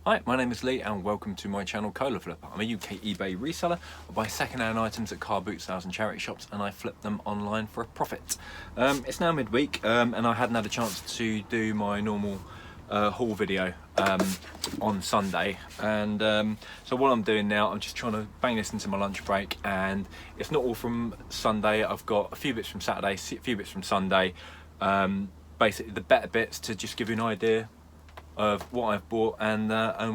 Hi, my name is Lee and welcome to my channel Cola Flipper. I'm a UK eBay reseller. I buy second-hand items at car boot sales and charity shops and I flip them online for a profit. It's now midweek and I hadn't had a chance to do my normal haul video on Sunday, and so what I'm doing now, I'm just trying to bang this into my lunch break, and it's not all from Sunday. I've got a few bits from Saturday, a few bits from Sunday, basically the better bits to just give you an idea of what I've bought and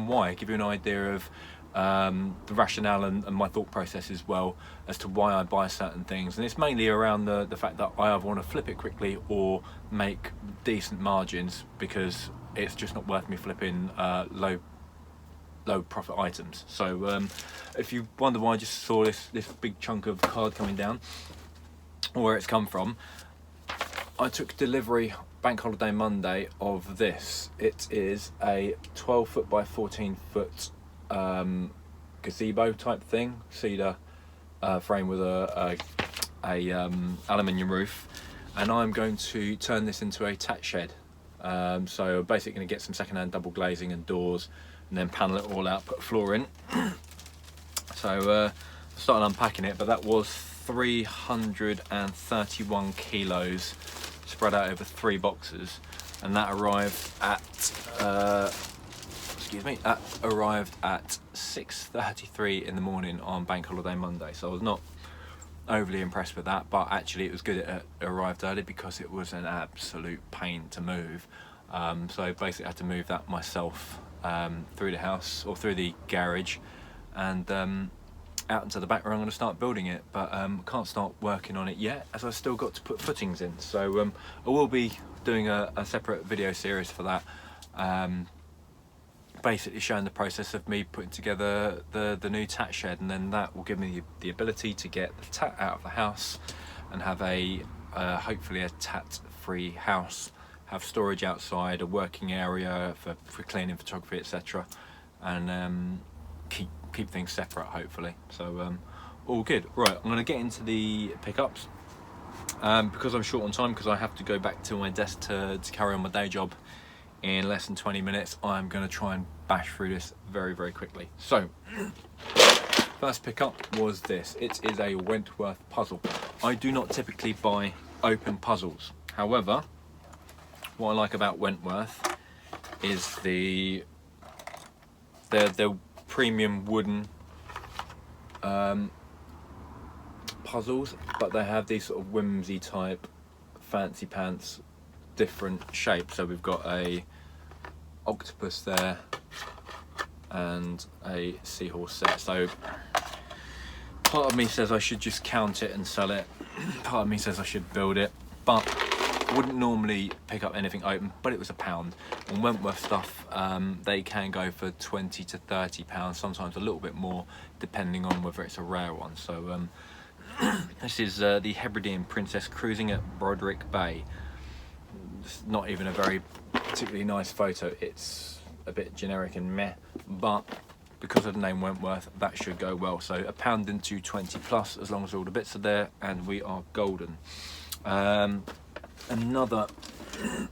why, give you an idea of the rationale and my thought process as well as to why I buy certain things. And it's mainly around the fact that I either want to flip it quickly or make decent margins, because it's just not worth me flipping low profit items. So if you wonder why I just saw this big chunk of card coming down, or where it's come from, I took delivery bank holiday Monday of this. It is a 12 foot by 14 foot gazebo type thing, cedar frame with a aluminium roof, and I'm going to turn this into a tat shed. So basically going to get some second-hand double glazing and doors, and then panel it all out, put a floor in. So started unpacking it, but that was 331 kilos spread out over 3 boxes, and that arrived at 6:33 in the morning on bank holiday Monday. So I was not overly impressed with that, but actually it was good it arrived early, because it was an absolute pain to move. So basically I had to move that myself through the house, or through the garage, and out into the back where I'm going to start building it, but can't start working on it yet as I've still got to put footings in. So I will be doing a separate video series for that, basically showing the process of me putting together the new tat shed, and then that will give me the ability to get the tat out of the house and have a hopefully a tat free house, have storage outside, a working area for cleaning, photography, etc., and keep things separate hopefully. So all good. Right, I'm going to get into the pickups because I'm short on time, because I have to go back to my desk to carry on my day job in less than 20 minutes. I'm going to try and bash through this very quickly. So first pickup was this. It is a Wentworth Puzzle. I do not typically buy open puzzles, however what I like about Wentworth is the premium wooden puzzles, but they have these sort of whimsy type fancy pants different shapes. So we've got a octopus there and a seahorse set. So part of me says I should just count it and sell it, part of me says I should build it, but I wouldn't normally pick up anything open, but it was £1. And Wentworth stuff, they can go for £20 to £30, sometimes a little bit more, depending on whether it's a rare one. So this is the Hebridean Princess cruising at Broderick Bay. It's not even a very particularly nice photo. It's a bit generic and meh, but because of the name Wentworth, that should go well. So £1 into 20 plus, as long as all the bits are there, and we are golden. Another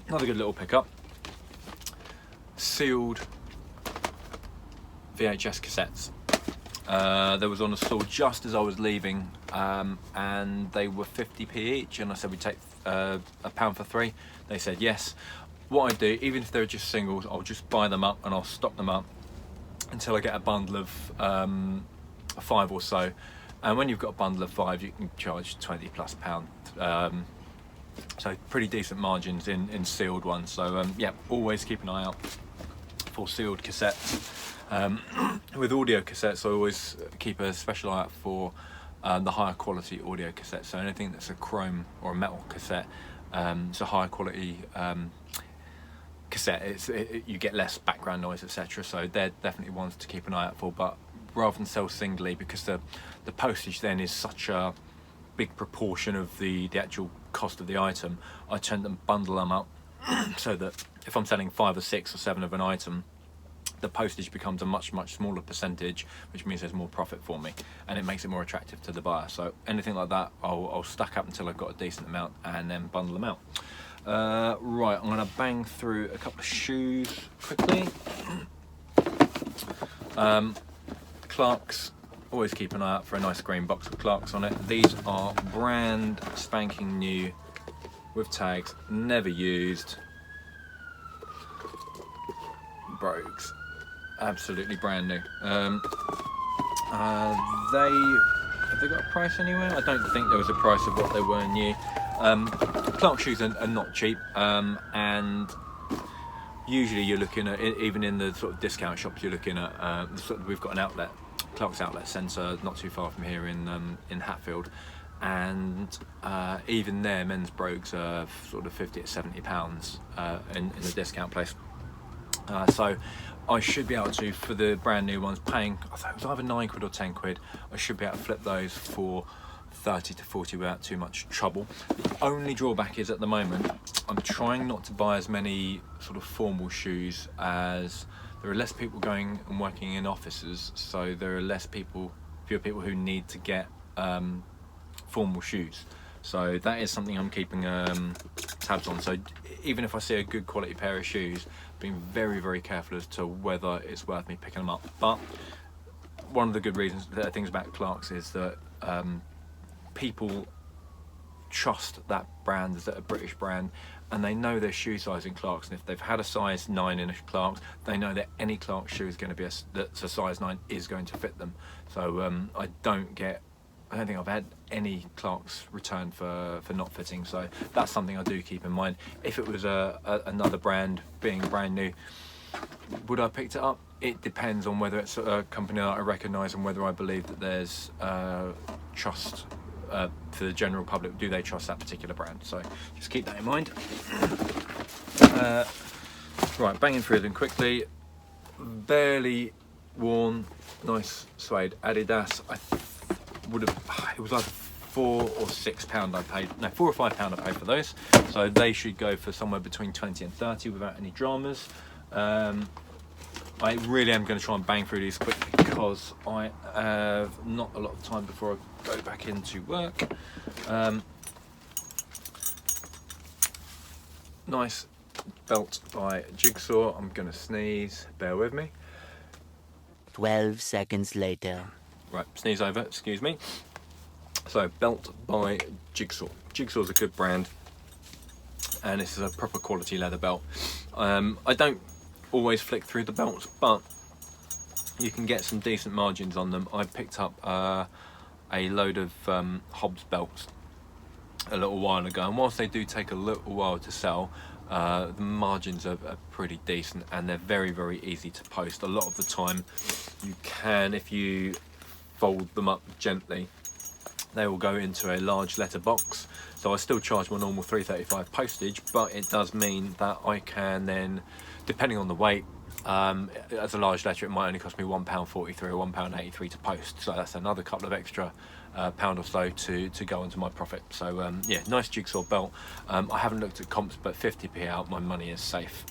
good little pickup, sealed VHS cassettes. There was on a stall just as I was leaving, and they were 50p each, and I said we'd take £1 for 3. They said yes. What I do, even if they're just singles, I'll just buy them up and I'll stock them up until I get a bundle of 5 or so. And when you've got a bundle of 5, you can charge £20 plus. So pretty decent margins in sealed ones. So yeah, always keep an eye out for sealed cassettes. With audio cassettes, I always keep a special eye out for the higher quality audio cassettes. So anything that's a chrome or a metal cassette, it's a higher quality cassette. You get less background noise, etc. So they're definitely ones to keep an eye out for. But rather than sell singly, because the postage then is such a big proportion of the actual cost of the item, I tend to bundle them up so that if I'm selling 5 or 6 or 7 of an item, the postage becomes a much smaller percentage, which means there's more profit for me, and it makes it more attractive to the buyer. So anything like that, I'll stack up until I've got a decent amount and then bundle them out. Right, I'm going to bang through a couple of shoes quickly. Clarks, always keep an eye out for a nice green box with Clarks on it. These are brand spanking new with tags, never used. Brogues, absolutely brand new. Have they got a price anywhere? I don't think there was a price of what they were new. Clark shoes are not cheap, and usually you're looking at, even in the sort of discount shops, you're looking at, we've got an outlet, Clark's outlet centre, not too far from here in Hatfield, and even there, men's brogues are sort of 50 to 70 pounds in the discount place. So I should be able to, for the brand new ones, paying, I thought it was either 9 quid or 10 quid, I should be able to flip those for 30 to 40 without too much trouble. The only drawback is at the moment, I'm trying not to buy as many sort of formal shoes, as there are less people going and working in offices, so there are fewer people who need to get formal shoes. So that is something I'm keeping tabs on. So even if I see a good quality pair of shoes, being very, very careful as to whether it's worth me picking them up. But one of the good things about Clarks is that people trust that brand as a British brand, and they know their shoe size in Clarks, and if they've had a size 9 in a Clarks, they know that any Clarks shoe is going to be that's a size 9 is going to fit them. So I don't think I've had any Clarks returned for not fitting, so that's something I do keep in mind. If it was another brand being brand new, would I have picked it up? It depends on whether it's a company that I recognise and whether I believe that there's trust for the general public. Do they trust that particular brand? So just keep that in mind. Right, banging through them quickly. Barely worn, nice suede Adidas. It was like £4 or £6 I paid, no, £4 or £5 I paid for those, so they should go for somewhere between 20 and 30 without any dramas. I really am going to try and bang through these quickly because I have not a lot of time before I go back into work. Nice belt by Jigsaw. I'm going to sneeze, bear with me. 12 seconds later. Right, sneeze over, excuse me. So, belt by Jigsaw. Jigsaw's a good brand, and this is a proper quality leather belt. I don't always flick through the belts, but you can get some decent margins on them. I picked up a load of Hobbs belts a little while ago, and whilst they do take a little while to sell, the margins are pretty decent, and they're very, very easy to post. A lot of the time you can, if you fold them up gently, they will go into a large letter box. So I still charge my normal £3.35 postage, but it does mean that I can then, depending on the weight, as a large letter it might only cost me £1.43 or £1.83 to post, so that's another couple of extra pound or so to go into my profit. So yeah, nice Jigsaw belt. I haven't looked at comps, but 50p out, my money is safe.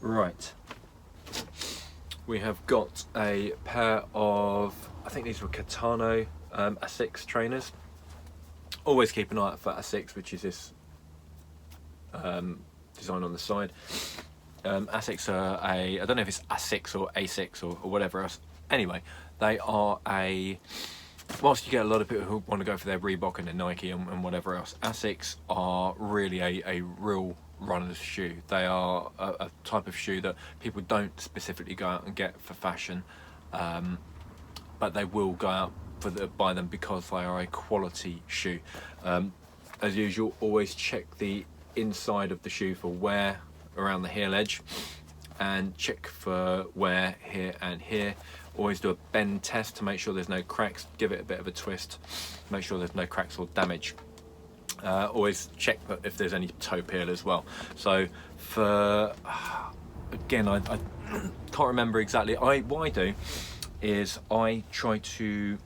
Right, we have got a pair of, I think these were Katano Asics trainers. Always keep an eye out for Asics, which is this design on the side. Asics are I don't know if it's Asics or A6 or whatever else. Anyway, they are whilst you get a lot of people who want to go for their Reebok and their Nike and whatever else, Asics are really a real runner's shoe. They are a type of shoe that people don't specifically go out and get for fashion, but they will go out buy them because they are a quality shoe. As usual, always check the inside of the shoe for wear around the heel edge, and check for wear here and here. Always do a bend test to make sure there's no cracks. Give it a bit of a twist, make sure there's no cracks or damage. Always check if there's any toe peel as well. So again, I can't remember exactly. What I do is I try to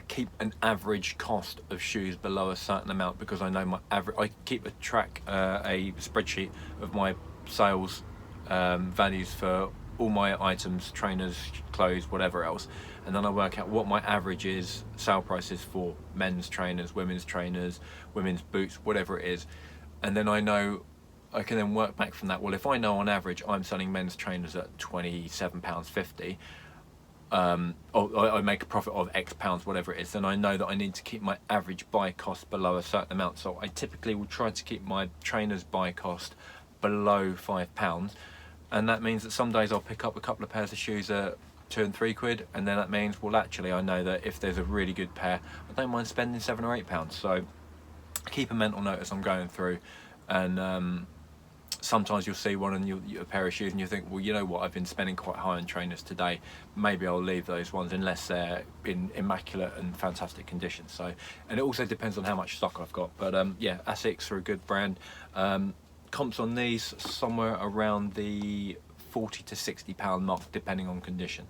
keep an average cost of shoes below a certain amount, because I know my average. I keep a spreadsheet of my sales values for all my items, trainers, clothes, whatever else, and then I work out what my average sale price is for men's trainers, women's boots, whatever it is, and then I know I can then work back from that. Well, if I know on average I'm selling men's trainers at £27.50, or I make a profit of X pounds, whatever it is, then I know that I need to keep my average buy cost below a certain amount. So I typically will try to keep my trainer's buy cost below £5, and that means that some days I'll pick up a couple of pairs of shoes at £2 and £3, and then that means, well, actually I know that if there's a really good pair, I don't mind spending £7 or £8. So keep a mental note as I'm going through, and sometimes you'll see one and a pair of shoes and you think, well, you know what, I've been spending quite high on trainers today, maybe I'll leave those ones unless they're in immaculate and fantastic condition. So, and it also depends on how much stock I've got, but yeah, Asics are a good brand. Comps on these somewhere around the £40 to £60 mark depending on condition.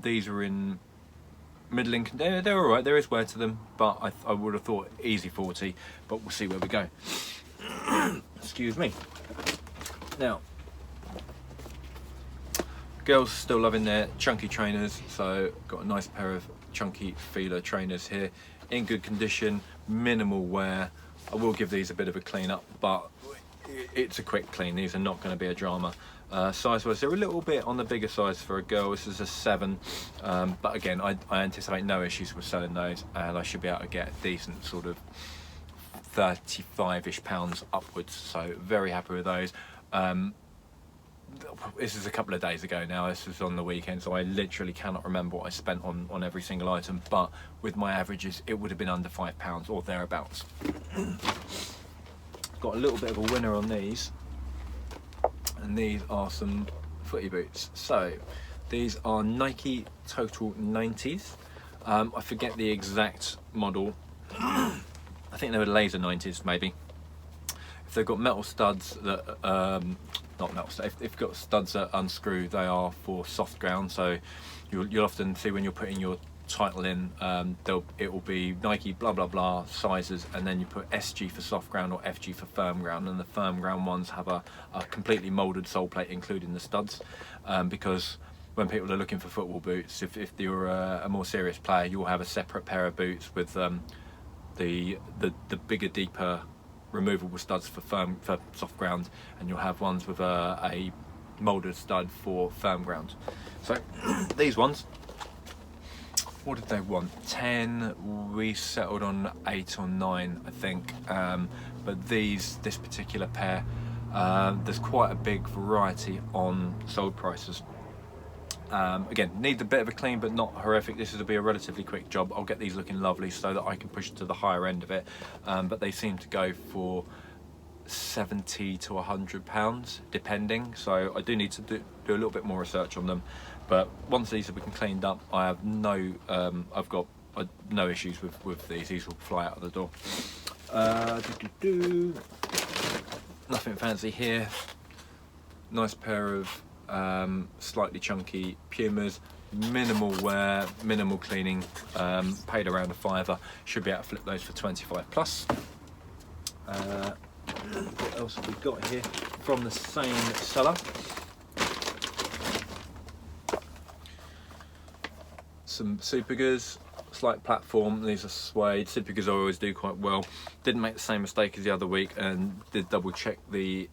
These are in middling, they're all right, there is wear to them, but I would have thought easy 40, but we'll see where we go. Excuse me. Now, girls are still loving their chunky trainers, so got a nice pair of chunky feeler trainers here, in good condition, minimal wear. I will give these a bit of a clean up, but it's a quick clean. These are not going to be a drama. Size wise, they're a little bit on the bigger size for a girl. This is a 7, but again, I anticipate no issues with selling those, and I should be able to get a decent sort of 35-ish pounds upwards, so very happy with those. This is a couple of days ago now, this was on the weekend, so I literally cannot remember what I spent on every single item, but with my averages it would have been under £5 or thereabouts. Got a little bit of a winner on these, and these are some footy boots. So these are Nike Total 90s. I forget the exact model. I think they were laser 90s maybe. If they've got metal studs that, not metal studs, if they've got studs that unscrew, they are for soft ground. So you'll often see when you're putting your title in, it will be Nike blah blah blah sizes, and then you put SG for soft ground or FG for firm ground, and the firm ground ones have a completely moulded sole plate including the studs, because when people are looking for football boots, if you're a more serious player, you'll have a separate pair of boots with the bigger, deeper removable studs for soft ground, and you'll have ones with a moulded stud for firm ground. So these ones, what did they want? 10. We settled on 8 or 9, I think. But this particular pair, there's quite a big variety on sold prices. Again, need a bit of a clean, but not horrific. This will be a relatively quick job. I'll get these looking lovely so that I can push to the higher end of it. But they seem to go for £70 to £100 depending. So I do need to do a little bit more research on them. But once these have been cleaned up, I have I've got no issues with these. These will fly out of the door. Nothing fancy here. Nice pair of slightly chunky Pumas, minimal wear, minimal cleaning, paid around a £5. Should be able to flip those for 25 plus. What else have we got here from the same seller? Some Supergas, Suede Platform. These are suede. Supergas I always do quite well. Didn't make the same mistake as the other week and did double check the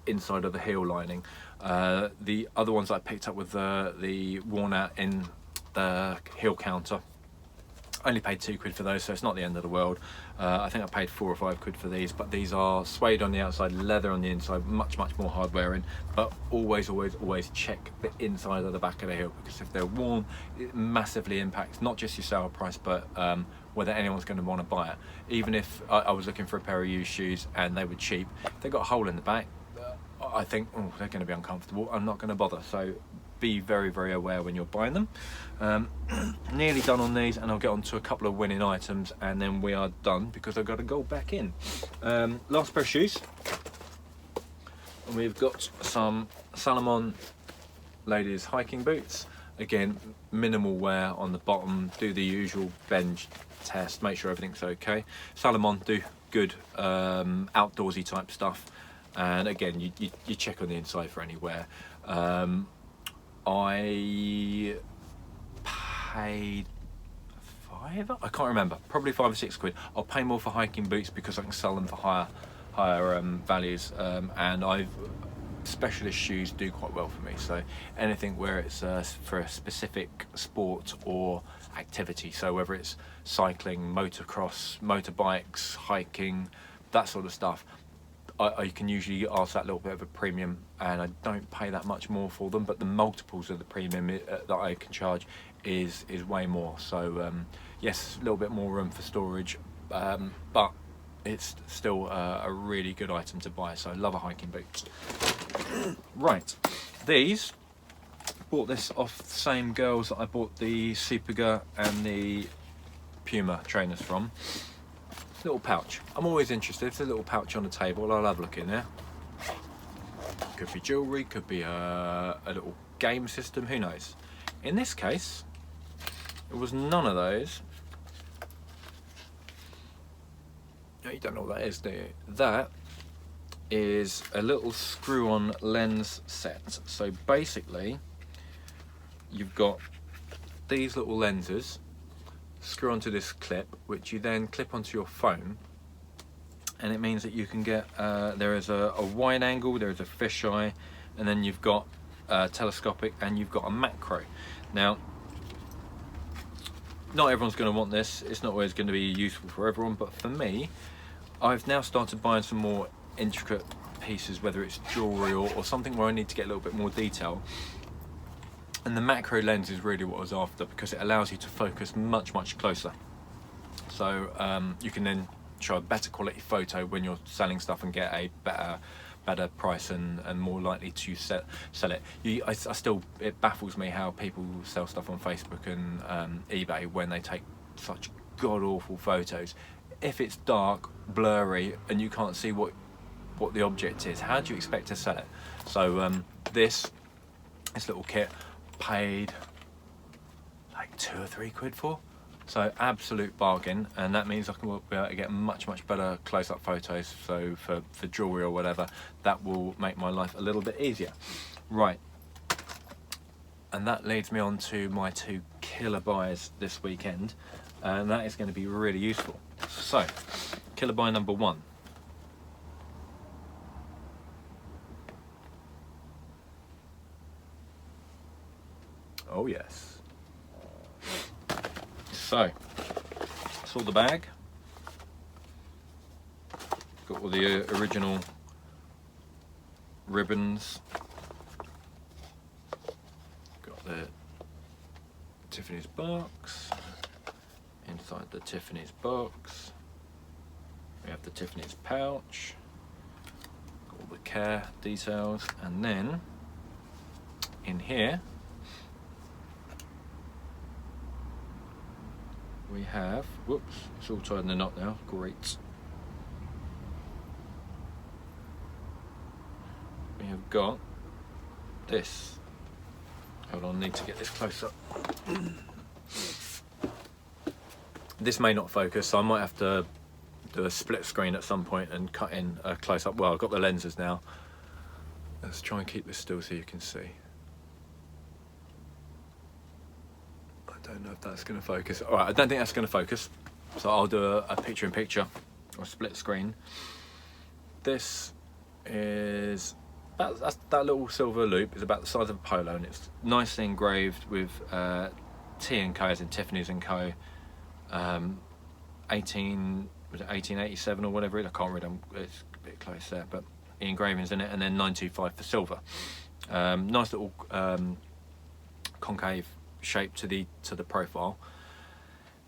inside of the heel lining. The other ones I picked up with the worn out in the heel counter, only paid £2 for those, so it's not the end of the world. I think I paid £4 or £5 for these, but these are suede on the outside, leather on the inside, much more hard wearing. But always check the inside of the back of the heel, because if they're worn, it massively impacts not just your sale price, but whether anyone's going to want to buy it. Even if I was looking for a pair of used shoes and they were cheap, if they got a hole in the back, I think, oh, they're going to be uncomfortable, I'm not going to bother. So be very aware when you're buying them. Nearly done on these, and I'll get on to a couple of winning items and then we are done, because I've got to go back in. Last pair of shoes, and we've got some Salomon ladies hiking boots. Again, minimal wear on the bottom, do the usual bench test, make sure everything's okay. Salomon do good outdoorsy type stuff, and again you check on the inside for any wear. I paid £5, I can't remember, probably £5 or £6. I'll pay more for hiking boots because I can sell them for higher higher values, and specialist shoes do quite well for me. So anything where it's for a specific sport or activity, so whether it's cycling, motocross, motorbikes, hiking, that sort of stuff, I can usually ask that little bit of a premium, and I don't pay that much more for them, but the multiples of the premium that I can charge is way more. So yes, a little bit more room for storage, but it's still a really good item to buy. So I love a hiking boot. Right, these, bought this off the same girls that I bought the Superga and the Puma trainers from. Little pouch. I'm always interested. If there's a little pouch on the table, I'll have a look in there. Could be jewellery, could be a little game system, who knows. In this case, it was none of those. No, you don't know what that is, do you? That is a little screw-on lens set. So basically, you've got these little lenses, screw onto this clip, which you then clip onto your phone, and it means that you can get there is a wide angle, there is a fisheye, and then you've got telescopic, and you've got a macro. Now, not everyone's going to want this. It's not always going to be useful for everyone, but for me, I've now started buying some more intricate pieces, whether it's jewellery or something where I need to get a little bit more detail. And the macro lens is really what I was after, because it allows you to focus much closer. So you can then show a better quality photo when you're selling stuff and get a better price and more likely to sell it. It baffles me how people sell stuff on Facebook and eBay when they take such god awful photos. If it's dark, blurry, and you can't see what the object is, how do you expect to sell it? So this little kit, paid like £2 or £3 for, so absolute bargain, and that means I can be able to get much better close-up photos. So for jewelry or whatever, that will make my life a little bit easier. Right, and that leads me on to my 2 killer buys this weekend, and that is going to be really useful. So killer buy number 1. Oh yes. So, saw the bag. Got all the original ribbons. Got the Tiffany's box. Inside the Tiffany's box, we have the Tiffany's pouch. Got all the care details, and then in here we have, whoops, it's all tied in a knot now, great. We have got this. Hold on, I need to get this close up. This may not focus, so I might have to do a split screen at some point and cut in a close up. Well, I've got the lenses now. Let's try and keep this still so you can see. I don't know if that's going to focus. All right, I don't think that's going to focus, so I'll do a picture-in-picture or a split screen. This is that little silver loop is about the size of a polo, and it's nicely engraved with T & Co, as in Tiffany's & Co. 1887 or whatever it is. I can't read them, it's a bit close there, but the engravings in it, and then 925 for silver. Nice little concave shape to the profile.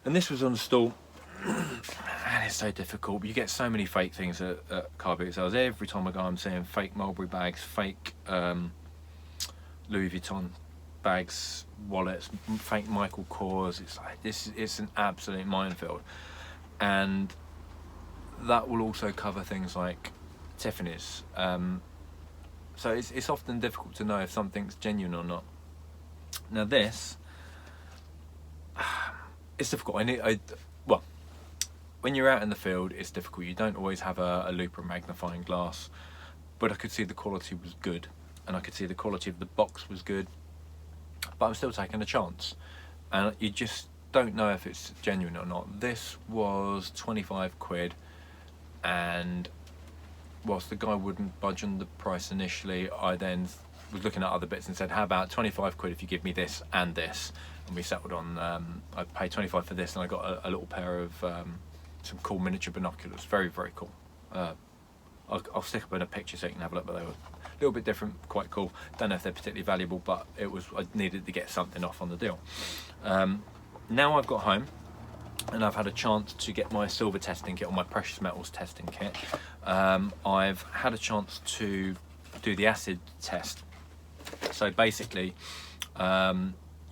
And this was on the stall, and it's so difficult. You get so many fake things at car boot sales. Every time I go, I'm seeing fake Mulberry bags, fake Louis Vuitton bags, wallets, fake Michael Kors. It's like it's an absolute minefield. And that will also cover things like Tiffany's. So it's often difficult to know if something's genuine or not. Now this, it's difficult. Well, when you're out in the field, it's difficult. You don't always have a loupe or magnifying glass, but I could see the quality was good, and I could see the quality of the box was good, but I'm still taking a chance, and you just don't know if it's genuine or not. This was £25, and whilst the guy wouldn't budge on the price initially, I then was looking at other bits and said, how about 25 quid if you give me this and this? And we settled on, I paid 25 for this, and I got a little pair of some cool miniature binoculars. Very, very cool. I'll stick up in a picture so you can have a look, but they were a little bit different, quite cool. Don't know if they're particularly valuable, but I needed to get something off on the deal. Now I've got home and I've had a chance to get my silver testing kit, or my precious metals testing kit. I've had a chance to do the acid test. So basically,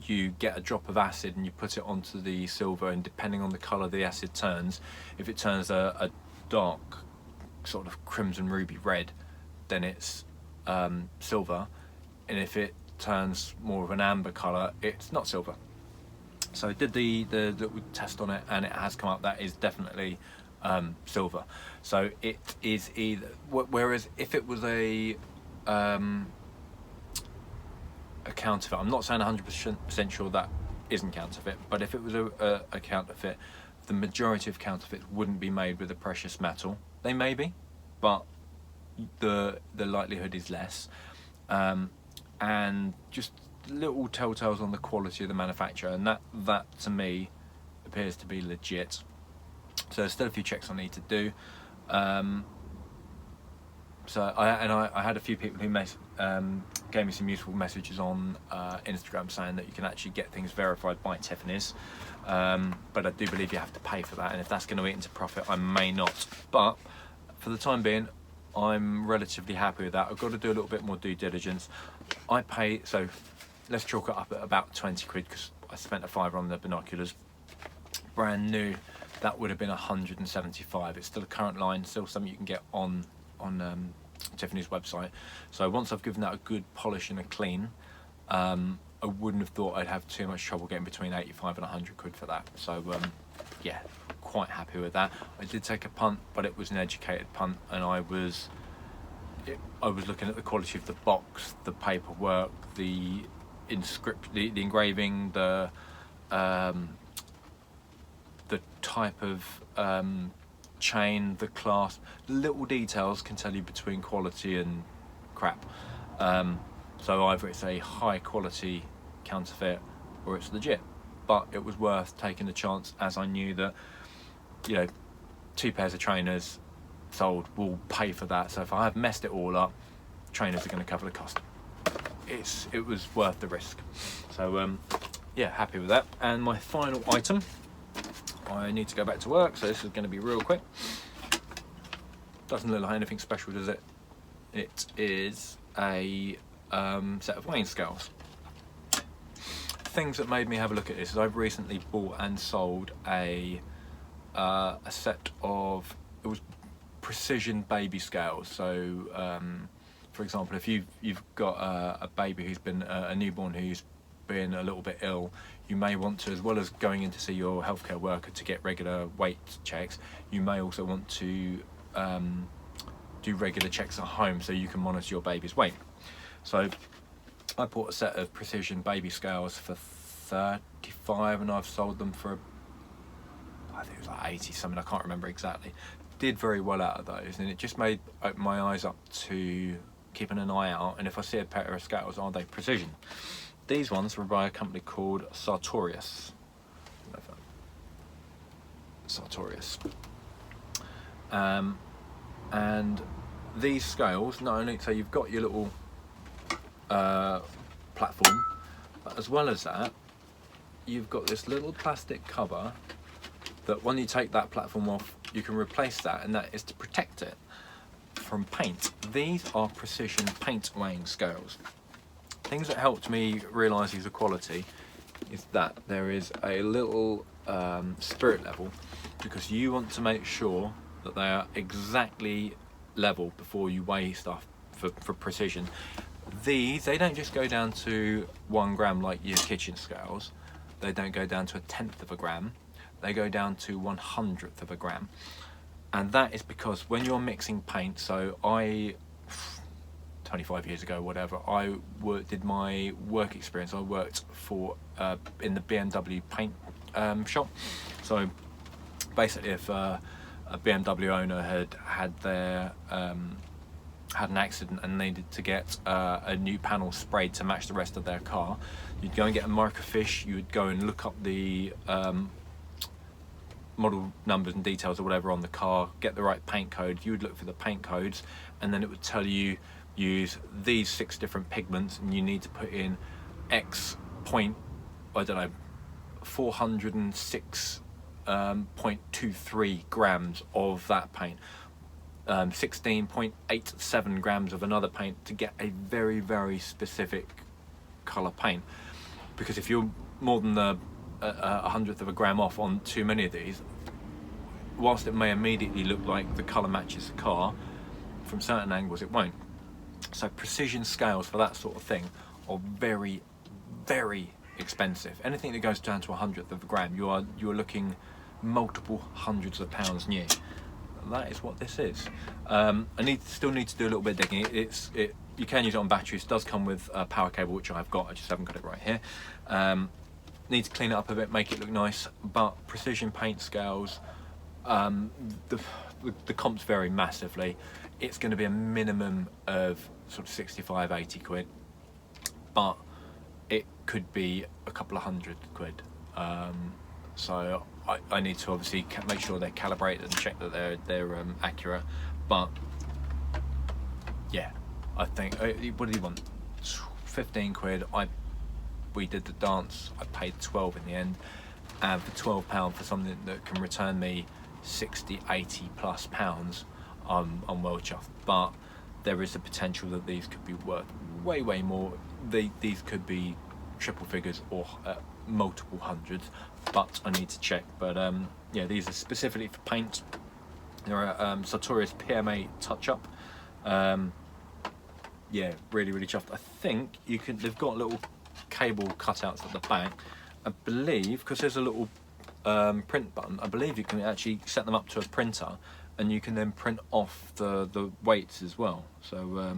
you get a drop of acid and you put it onto the silver, and depending on the colour the acid turns, if it turns a dark sort of crimson ruby red, then it's silver, and if it turns more of an amber colour, it's not silver. So I did the little test on it, and it has come up that is definitely silver. So it is either, whereas if it was a counterfeit, I'm not saying 100% sure that isn't counterfeit, but if it was a counterfeit, the majority of counterfeits wouldn't be made with a precious metal. They may be, but the likelihood is less, and just little telltales on the quality of the manufacturer, and that to me appears to be legit. So there's still a few checks I need to do. So I had a few people who gave me some useful messages on Instagram saying that you can actually get things verified by Tiffany's, but I do believe you have to pay for that, and if that's going to eat into profit, I may not. But for the time being, I'm relatively happy with that. I've got to do a little bit more due diligence. I pay, so let's chalk it up at about 20 quid, because I spent a fiver on the binoculars. Brand new, that would have been 175. It's still a current line, still something you can get on Tiffany's website. So once I've given that a good polish and a clean, I wouldn't have thought I'd have too much trouble getting between 85 and 100 quid for that. So yeah, quite happy with that. I did take a punt, but it was an educated punt, and I was looking at the quality of the box, the paperwork, the engraving, the type of chain, the clasp, little details can tell you between quality and crap. So either it's a high quality counterfeit or it's legit, but it was worth taking the chance, as I knew that, you know, 2 pairs of trainers sold will pay for that. So if I have messed it all up, trainers are going to cover the cost. It was worth the risk. So yeah, happy with that. And my final item, I need to go back to work, so this is going to be real quick. Doesn't look like anything special, does it? It is a set of weighing scales. Things that made me have a look at this is I've recently bought and sold a set of, it was precision baby scales. So for example, if you've got a baby who's been a newborn who's been a little bit ill, you may want to, as well as going in to see your healthcare worker to get regular weight checks, you may also want to do regular checks at home so you can monitor your baby's weight. So I bought a set of precision baby scales for 35, and I've sold them for, I think it was like 80 something, I can't remember exactly. Did very well out of those, and it just made open my eyes up to keeping an eye out, and if I see a pair of scales, are they precision? These ones were by a company called Sartorius. Sartorius. And these scales, not only, so you've got your little platform, but as well as that, you've got this little plastic cover that when you take that platform off, you can replace that, and that is to protect it from paint. These are precision paint weighing scales. Things that helped me realise these are quality is that there is a little spirit level, because you want to make sure that they are exactly level before you weigh stuff for precision. These, they don't just go down to 1 gram like your kitchen scales. They don't go down to 1/10 of a gram. They go down to 1/100th of a gram. And that is because when you're mixing paint, so 25 years ago, whatever, I did my work experience. I worked for in the BMW paint shop. So basically, if a BMW owner had their had an accident and needed to get a new panel sprayed to match the rest of their car. You'd go and get a microfiche, you would go and look up the model numbers and details or whatever on the car, get the right paint code, you would look for the paint codes, and then it would tell you use these 6 different pigments and you need to put in X point, I don't know, 406.23 grams of that paint, 16.87 grams of another paint, to get a very, very specific colour paint. Because if you're more than a 100th of a gram off on too many of these, whilst it may immediately look like the colour matches the car, from certain angles it won't. So precision scales for that sort of thing are very, very expensive. Anything that goes down to 100th of a gram, you're looking multiple hundreds of pounds new. That is what this is. I still need to do a little bit of digging. You can use it on batteries. It does come with a power cable, which I've got. I just haven't got it right here. Need to clean it up a bit, make it look nice. But precision paint scales, the comps vary massively. It's going to be a minimum of sort of 65, 80 quid, but it could be a couple of £100. So I need to obviously make sure they're calibrated and check that they're accurate. But yeah, I think, what did he want? 15 quid. We did the dance. I paid 12 in the end, and for £12 for something that can return me 60, 80 plus pounds, I'm well chuffed. But there is a potential that these could be worth way, way more. These could be triple figures or multiple hundreds, but I need to check. But yeah, these are specifically for paint. They're a Sartorius PMA touch-up. Yeah, really, really chuffed. I think you can. They've got little cable cutouts at the back. I believe, because there's a little print button, I believe you can actually set them up to a printer, and you can then print off the weights as well. So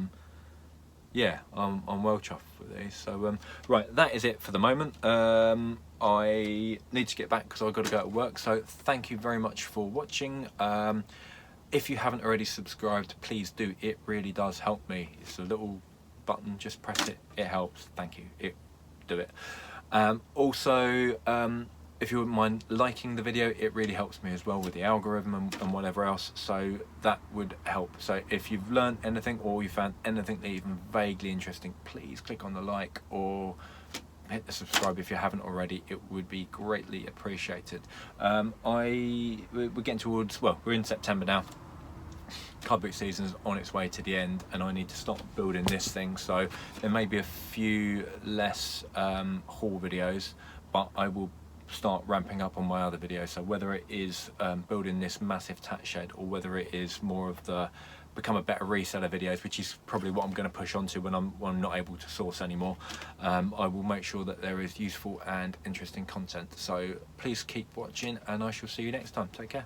yeah, I'm well chuffed with these. So right, that is it for the moment. I need to get back because I've got to go to work. So thank you very much for watching. If you haven't already subscribed, please do. It really does help me. It's a little button, just press it. It helps. Thank you. Do it. Also, if you wouldn't mind liking the video, it really helps me as well with the algorithm and whatever else, so that would help. So if you've learned anything or you found anything even vaguely interesting, please click on the like or hit the subscribe if you haven't already. It would be greatly appreciated. We're getting towards, well, we're in September now. Car boot season's on its way to the end, and I need to start building this thing, so there may be a few less haul videos, but I will start ramping up on my other videos. So whether it is building this massive tack shed, or whether it is more of the become a better reseller videos, which is probably what I'm going to push onto when I'm not able to source anymore, I will make sure that there is useful and interesting content. So please keep watching, and I shall see you next time. Take care.